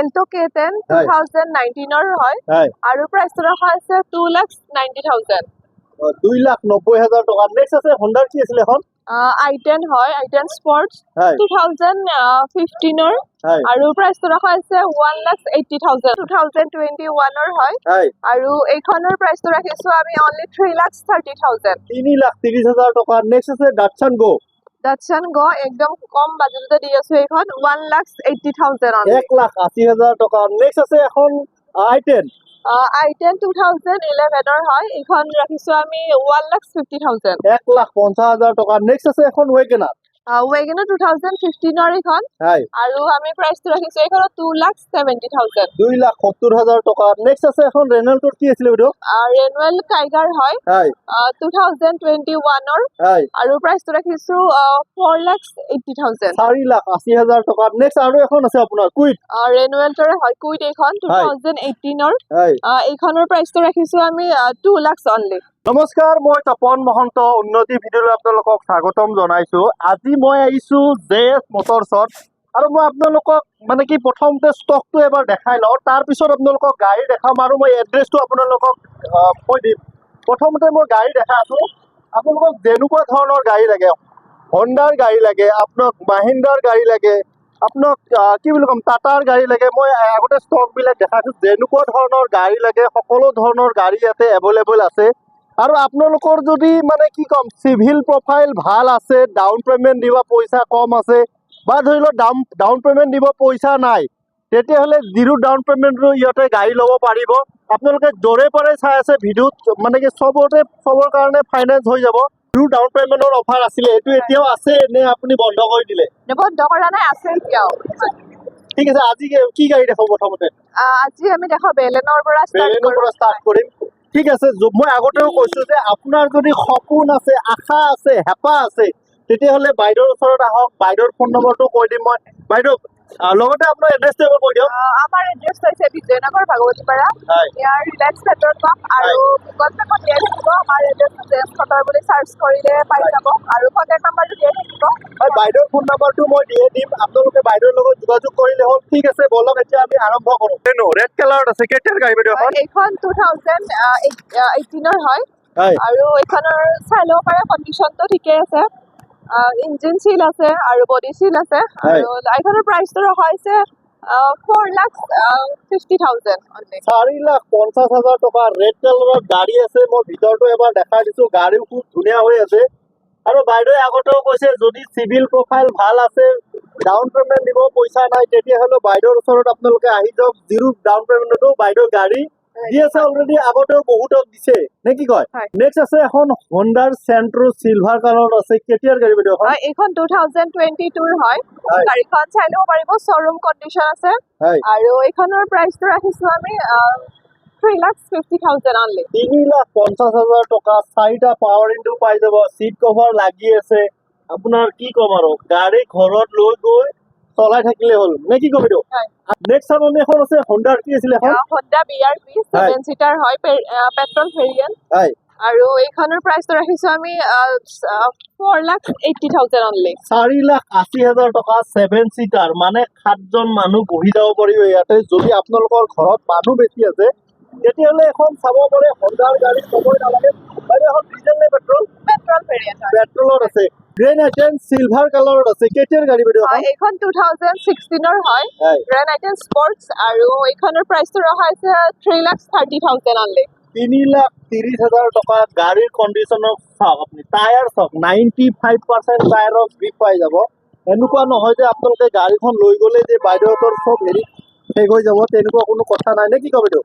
Alto K10 2019 হয় আৰু প্ৰাইচটো ৰখা আছে 2,90,000 2,90,000 টকা নেক্সট আছে হন্ডাৰ কি আছিল এখন i10 হয় i10 স্পৰ্টছ 2015 আৰু প্ৰাইচটো ৰখা আছে 1,80,000 2021 হয় আৰু এইখনৰ প্ৰাইচটো ৰাখিছো আমি অনলি 3,30,000 3,30,000 টকা নেক্সট আছে ডাটসন গো একদম কম বাজেটতে দি আছো এইখন 1,80,000 অনলি 1,80,000 টকা নেক্সট আছে এখন i10 i10 2011 হয় এইখন ৰাখিছো আমি 1,50,000 1,50,000 টকা নেক্সট আছে এখন ওয়েগনাৰ ওয়েগনাৰ 2015 এইখন আৰু আমি প্ৰাইচটো ৰাখিছো এইখন 2,70,000 2,70,000 টকা নেক্সট আছে এখন ৰেনল্টৰ কি আছিল ভিডিও ৰেনুৱেল টাইগাৰ হয় 2021 আৰু প্ৰাইচটো ৰাখিছো 4,80,000 4,80,000 টকা নেক্সট আৰু এখন আছে আপোনাৰ কুইট ৰেনুৱেলটৰে হয় কুইট এইখন 2018 এইখনৰ প্ৰাইচটো ৰাখিছো আমি 2 লাখ অনলি নমস্কাৰ মই তপন মহন্ত উন্নতি ভিডিঅ'লৈ আপোনালোকক স্বাগতম জনাইছো আজি মই আহিছো জেএছ মটৰছত আৰু মই আপোনালোকক মানে কি প্ৰথমতে ষ্টকটো এবাৰ দেখাই লওঁ তাৰ পিছত আপোনালোকক গাড়ী দেখাম আৰু মই এড্ৰেছটো আপোনালোকক কৈ দিম প্ৰথমতে মই গাড়ী দেখাইছো আপোনালোকক যেনেকুৱা ধৰণৰ গাড়ী লাগে হন্ডাৰ গাড়ী লাগে আপোনাক মাহিন্দ্ৰাৰ গাড়ী লাগে আপোনাক কি বুলি ক'ম টাটাৰ গাড়ী লাগে মই আগতে ষ্টকবিলাক দেখাইছো যেনেকুৱা ধৰণৰ গাড়ী লাগে সকলো ধৰণৰ গাড়ী ইয়াতে এভেইলেবল আছে আৰু আপোনালোকৰ যদি মানে কি ক'ম সিভিল প্ৰফাইল ভাল আছে ডাউন পেমেন্ট দিব পইচা কম আছে বা ধৰি লওক ডাউন পেমেন্ট দিব পইচা নাই তেতিয়াহ'লে জিৰো ডাউন পেমেন্টৰো ইয়াতে গাড়ী ল'ব পাৰিব আপোনালোকে য'ৰে পাৰে চাই আছে ভিডিঅ'ত মানে কি চবৰ কাৰণে ফাইনেন্স হৈ যাব জিৰো ডাউন পেমেন্টৰ অফাৰ আছিলে এইটো এতিয়াও আছে নে আপুনি বন্ধ কৰি দিলে বন্ধ কৰা নাই আছে এতিয়াও ঠিক আছে আজি কি গাড়ী দেখাব প্ৰথমতে আজি আমি দেখাব বেলেনৰ পৰা ষ্টাৰ্ট কৰিম ঠিক আছে মই আগতেও কৈছো যে আপোনাৰ যদি সপোন আছে আশা আছে হেঁপাহ আছে তেতিয়াহ'লে বাইদেউৰ ওচৰত আহক বাইদেউৰ ফোন নম্বৰটো কৈ দিম মই বাইদেউ লগতে আপোনাৰ এড্ৰেছটো এবাৰ কৈ দিয়ক আমাৰ এড্ৰেছ হৈছে বিজয়নগৰ ভাগৱতীপাৰা ইয়াৰ ৰিলায়েন্স পেট্ৰল পাম্প আৰু গুগল মেপত দিয়া থাকিব আমাৰ এড্ৰেছটো জেএছ মটৰ বুলি চাৰ্চ কৰিলে পাই যাব আৰু কণ্টেক্ট নাম্বাৰটো দিয়া থাকিব বাইদেউৰ ফোন নম্বৰটো মই দিয়ে দিম আপোনালোকে বাইদেউৰ লগত যোগাযোগ কৰিলে হ'ল ঠিক আছে বলক এতিয়া আমি আৰম্ভ কৰোঁ ৰেড কালাৰত আছে কেতিয়াৰ গাড়ী বাইদেউ এইখন 2018 হয় আৰু এইখনৰ চাই ল'ব পাৰে কণ্ডিশ্যনটো ঠিকে আছে ইঞ্জিন চিল আছে আৰু বডি চিল আছে আৰু এইখনৰ প্ৰাইচটো ৰখা হৈছে 4,50,000 4,50,000 টকা ৰেড কালাৰৰ গাড়ী আছে মই ভিতৰটো এবাৰ দেখাই দিছো গাড়ীও খুব ধুনীয়া হৈ আছে আৰু বাইদেৱে আগতেও কৈছে যদি চিভিল প্ৰফাইল ভাল আছে ডাউন পেমেন্ট দিব পইচা নাই তেতিয়াহ'লে বাইদেউৰ ওচৰত আপোনালোকে আহি যাওক জিৰো ডাউন পেমেন্টতো বাইদেউ গাড়ী দি আছে অলৰেডি আগতেও বহুতক দিছে নে কি কয় নেক্সট আছে এখন হন্ডাৰ চেন্ট্ৰো চিলভাৰ কালাৰত আছে কেতিয়াৰ গাড়ী বাইদেউ এইখন 2022 হয় গাড়ীখন চাই ল'ব পাৰিব শ্বৰুম কণ্ডিশ্যন আছে আৰু এইখনৰ প্ৰাইচটো ৰাখিছো আমি 3,50,000 অনলি 3,50,000 টকা 4টা পাৱাৰ ইনটু পাই যাব সিট কভাৰ লাগি আছে আপোনাৰ কি ক'ম আৰু গাড়ী ঘৰত লৈ গৈ চলাই থাকিলে হ'ল নে কি ক'ম এইটো নেক্সট আমি এখন আছে হন্ডাৰ কি আছিল এখন হন্ডা BRV 7 সিটাৰ হয় পেট্ৰল ভেৰিয়েন্ট আৰু এইখনৰ প্ৰাইচটো ৰাখিছো আমি 4,80,000 অনলি 4,80,000 টকা 7 সিটাৰ মানে 7জন মানুহ বহি যাব পাৰিব ইয়াতে যদি আপোনালোকৰ ঘৰত মানুহ বেছি আছে তেতিয়াহ'লে এখন চাব পাৰে হন্ডাৰ গাড়ী ক'বই নালাগে এখন ডিজেল নে পেট্ৰল ভেৰিয়েন্ট পেট্ৰলৰ আছে গ্ৰেন আইটেন চিলভাৰ কালাৰত আছে কেতিয়াৰ গাড়ী বাইদেউ এইখন 2016 হয় গ্ৰেন আইটেন স্পৰ্টছ আৰু এইখনৰ প্ৰাইচটো ৰখা হৈছে 3,30,000 অনলি 3,30,000 টকা গাড়ীৰ কণ্ডিশ্যনক চাওক আপুনি টায়াৰ চাওক 95% টায়াৰৰ গ্ৰিপ পাই যাব এনেকুৱা নহয় যে আপোনালোকে গাড়ীখন লৈ গ'লে যে বাইদেউহঁতৰ চব হেৰি শেষ হৈ যাব তেনেকুৱা কোনো কথা নাই নে কি ক'ব এইটো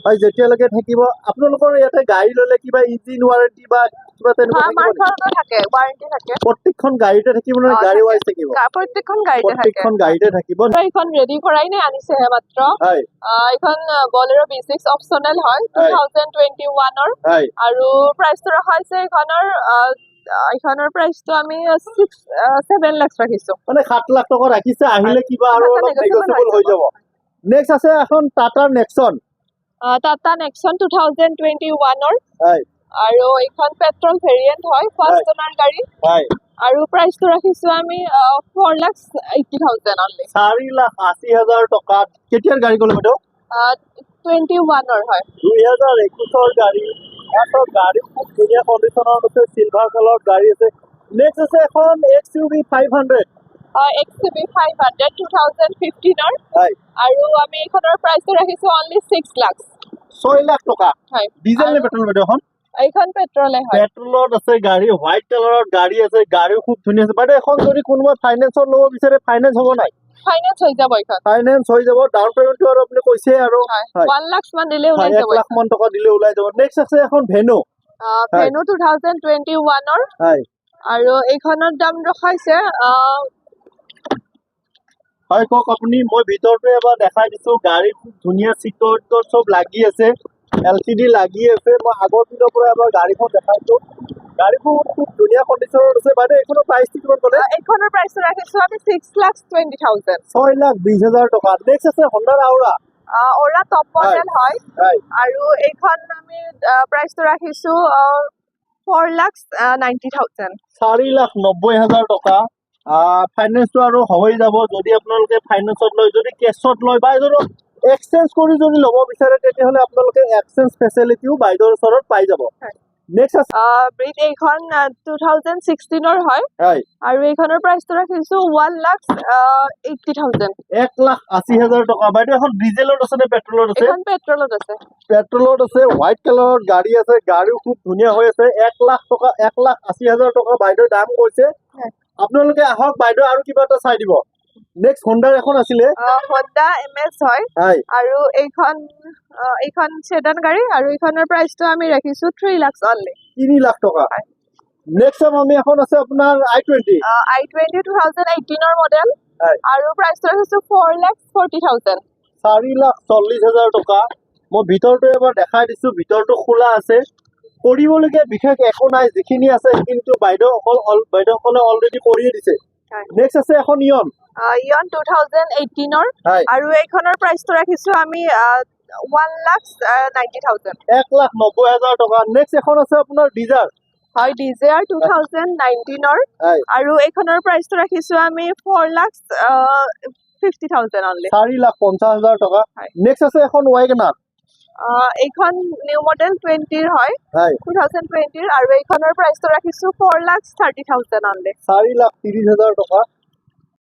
হয় যেতিয়ালৈকে থাকিব আপোনালোকৰ ইয়াতে গাড়ী ল'লে কিবা ইঞ্জিন ৱাৰেণ্টি বা কিবা তেনেকুৱা প্ৰত্যেকখন গাড়ীতে থাকিব নে গাড়ী ৱাইজ থাকিব প্ৰত্যেকখন গাড়ীতে থাকিব এইখন ৰেডি কৰাই নাই আনিছেহে মাত্ৰ এইখন বলেৰো B6 অপচনেল হয় 2021 আৰু প্ৰাইচটো ৰখা হৈছে এইখনৰ প্ৰাইচটো আমি 7 লাখ ৰাখিছো মানে 7 লাখ টকা ৰাখিছে আহিলে কিবা আৰু অলপ নেগোচিয়েবল হৈ যাব নেক্সট আছে এখন টাটা নেক্সন 2021 আৰু এইখন পেট্ৰল ভেৰিয়েণ্ট হয় ফাৰ্ষ্ট অনাৰ গাড়ী হয় আৰু প্ৰাইচটো ৰাখিছো আমি 4,80,000 অনলি 4,80,000 টকাত কেতিয়াৰ গাড়ী ক'লে বাইদেউ 21-ৰ হয় 2021 গাড়ী এখন গাড়ী খুব ধুনীয়া কণ্ডিশ্যনত আছে চিলভাৰ কালাৰৰ গাড়ী আছে নেক্সট আছে এখন XUV 500 XUV 500 2015-ৰ হয় আৰু আমি এইখনৰ প্ৰাইচটো ৰাখিছো অনলি 6 লাখ 6 লাখ টকা হয় ডিজেল নে পেট্ৰল বাইদেউ এখন এইখন পেট্ৰলে হয় পেট্ৰলত আছে গাড়ী হোৱাইট কালাৰৰ গাড়ী আছে গাড়ীও খুব ধুনীয়া আছে বাইদেউ এখন যদি কোনোবা ফাইনেন্সত ল'ব বিচাৰে ফাইনেন্স হ'ব নাই ফাইনেন্স হৈ যাব এইখন ফাইনেন্স হৈ যাব ডাউন পেমেণ্টটো আৰু আপুনি কৈছে আৰু 1 লাখ মান দিলে ওলাই যাব 1 লাখ মান টকা দিলে ওলাই যাব নেক্সট আছে এখন ভেনো ভেনু 2021-ৰ হয় আৰু এইখনৰ দাম ৰখাইছে হয় কওক আপুনি মই ভিতৰটো এবাৰ দেখাই দিছো গাড়ী খুব ধুনীয়া চিটৰ চব লাগি আছে LCD লাগি আছে মই আগৰ দিনৰ পৰা এবাৰ গাড়ীখন দেখাইছো গাড়ীখন খুব ধুনীয়া কণ্ডিশ্যনত আছে বাইদেউ এইখনৰ প্ৰাইচটো কিমান ক'লে এইখনৰ প্ৰাইচটো ৰাখিছো আমি 6,20,000 6,20,000 টকা নেক্সট আছে হণ্ডাৰ আউৰা ওৰা টপ মডেল হয় হয় আৰু এইখন আমি প্ৰাইচটো ৰাখিছো 4,90,000 4,90,000 টকা ফাইনেন্সটো আৰু হৈ যাব যদি আপোনালোকে ফাইনেন্সত লয় যদি কেছত লয় বা ধৰক এক্সচেঞ্জ কৰি যদি ল'ব বিচাৰে তেতিয়াহ'লে আপোনালোকে এক্সচেঞ্জ ফেচিলিটিও বাইদেউৰ ওচৰত পাই যাব নেক্সট আছে ব্ৰিট এইখন 2016-ৰ হয় হয় আৰু এইখনৰ প্ৰাইচটো ৰাখিছো 1,80,000 1,80,000 টকা বাইদেউ এখন ডিজেলত আছে নে পেট্ৰলত আছে এইখন পেট্ৰলত আছে পেট্ৰলত আছে হোৱাইট কালাৰৰ গাড়ী আছে গাড়ীও খুব ধুনীয়া হৈ আছে 1 লাখ টকা 1,80,000 টকা বাইদেউ দাম কৈছে আপোনালোকে আহক বাইদেউ আৰু কিবা এটা চাই দিব নেক্সট হণ্ডাৰ এখন আছিলে হণ্ডা MS হয় আৰু এইখন সেডান গাড়ী আৰু এইখনৰ প্ৰাইচটো আমি ৰাখিছো 3 লাখ অনলি 3 লাখ টকা নেক্সট আমি এখন আছে আপোনাৰ i20 2018-ৰ মডেল আৰু প্ৰাইচটো ৰাখিছো 4,40,000 4,40,000 টকা মই ভিতৰটো এবাৰ দেখাই দিছো ভিতৰটো খোলা আছে কৰিবলগীয়া বিশেষ একো নাই যিখিনি আছে কিন্তু বাইদেউসকলে অলৰেডি কৰিয়ে দিছে নেক্সট আছে এখন ইয়ন 2018-ৰ আৰু এইখনৰ প্ৰাইচটো ৰাখিছো আমি 1,90,000 1,90,000 টকা নেক্সট এখন আছে আপোনাৰ ডিজাৰ হয় ডিজাৰ 2019-ৰ আৰু এইখনৰ প্ৰাইচটো ৰাখিছো আমি 4,50,000 অনলি 4,50,000 টকা নেক্সট আছে এখন ৱাগনাৰ এইখন নিউ মডেল 20-ৰ হয় 2020-ৰ আৰু এইখনৰ প্ৰাইচটো ৰাখিছো 4,30,000 অনলি 4,30,000 টকা